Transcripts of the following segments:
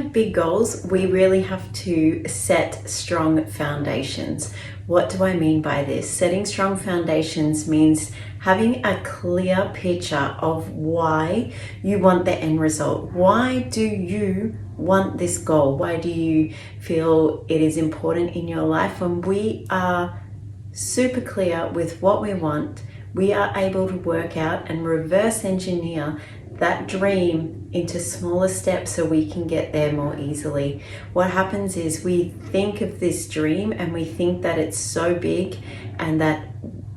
have big goals, we really have to set strong foundations. What do I mean by this? Setting strong foundations means having a clear picture of why you want the end result. Why do you want this goal? Why do you feel it is important in your life? When we are super clear with what we want, we are able to work out and reverse engineer that dream into smaller steps so we can get there more easily. What happens is we think of this dream and we think that it's so big and that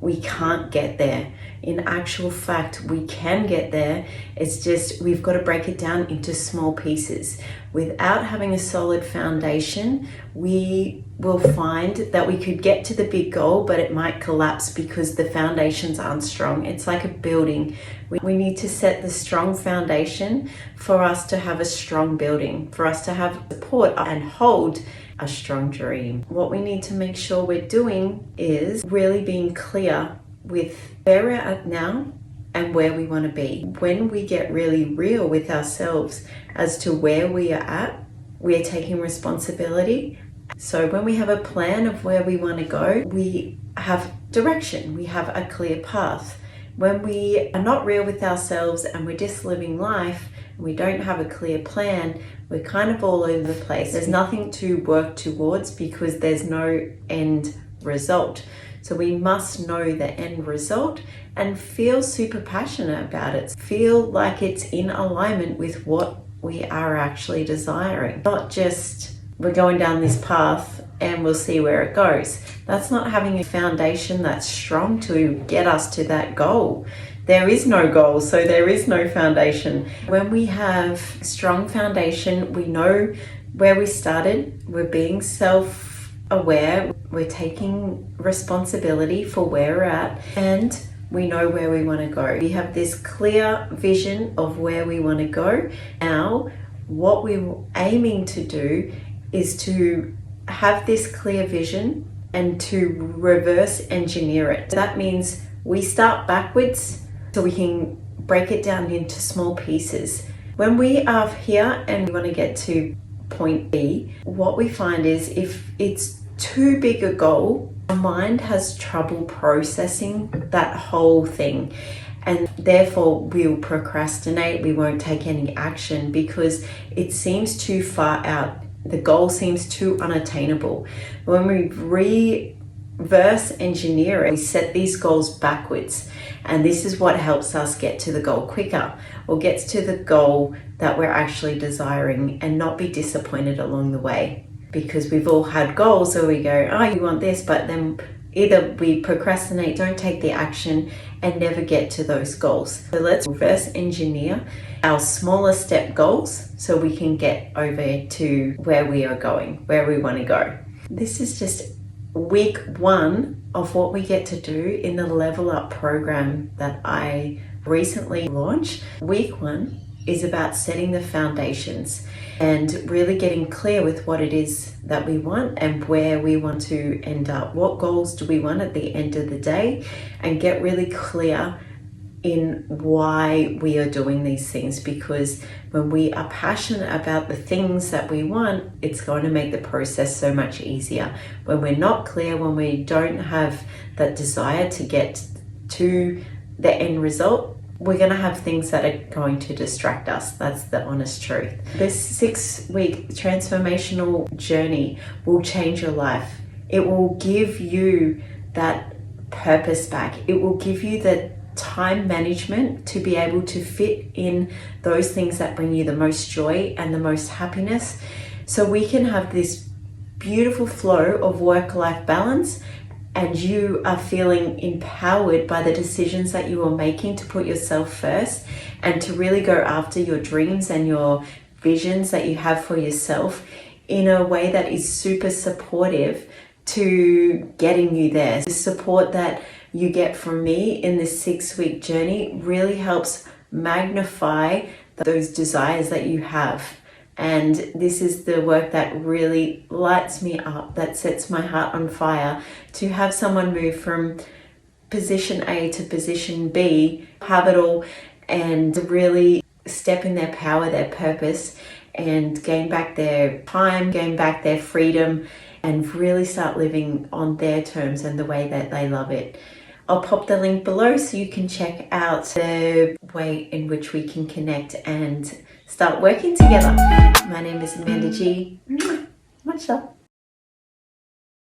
we can't get there. In actual fact, we can get there. It's just we've got to break it down into small pieces. Without having a solid foundation, we will find that we could get to the big goal, but it might collapse because the foundations aren't strong. It's like a building. We need to set the strong foundation for us to have a strong building, for us to have support and hold a strong dream. What we need to make sure we're doing is really being clear with where we're at now and where we want to be. When we get really real with ourselves as to where we are at, we are taking responsibility. So when we have a plan of where we want to go, we have direction, we have a clear path. When we are not real with ourselves and we're just living life and we don't have a clear plan, we're kind of all over the place. There's nothing to work towards because there's no end result. So we must know the end result and feel super passionate about it. Feel like it's in alignment with what we are actually desiring. Not just we're going down this path and we'll see where it goes. That's not having a foundation that's strong to get us to that goal. There is no goal, so there is no foundation. When we have strong foundation, we know where we started, we're being self-aware, we're taking responsibility for where we're at, and we know where we want to go. We have this clear vision of where we want to go. Now, what we're aiming to do is to have this clear vision and to reverse engineer it. That means we start backwards so we can break it down into small pieces. When we are here and we want to get to point B, what we find is if it's too big a goal, our mind has trouble processing that whole thing. And therefore we'll procrastinate, we won't take any action because it seems too far out. The goal seems too unattainable. When we reverse engineer it, we set these goals backwards. And this is what helps us get to the goal quicker, or gets to the goal that we're actually desiring and not be disappointed along the way. Because we've all had goals, so we go, oh, you want this, but then either we procrastinate, don't take the action, and never get to those goals. So let's reverse engineer our smaller step goals so we can get over to where we are going, where we want to go. This is just week 1 of what we get to do in the Level Up program that I recently launched. Week 1 is about setting the foundations and really getting clear with what it is that we want and where we want to end up. What goals do we want at the end of the day, and get really clear in why we are doing these things, because when we are passionate about the things that we want, it's going to make the process so much easier. When we're not clear, when we don't have that desire to get to the end result, we're going to have things that are going to distract us. That's the honest truth. This 6-week transformational journey will change your life. It will give you that purpose back. It will give you the time management to be able to fit in those things that bring you the most joy and the most happiness, so we can have this beautiful flow of work-life balance, and you are feeling empowered by the decisions that you are making to put yourself first and to really go after your dreams and your visions that you have for yourself in a way that is super supportive to getting you there. The support that you get from me in this 6-week journey really helps magnify those desires that you have. And this is the work that really lights me up, that sets my heart on fire, to have someone move from position A to position B, have it all, and really step in their power, their purpose, and gain back their time, gain back their freedom, and really start living on their terms and the way that they love it. I'll pop the link below so you can check out the way in which we can connect and start working together. My name is Amanda G. Much love.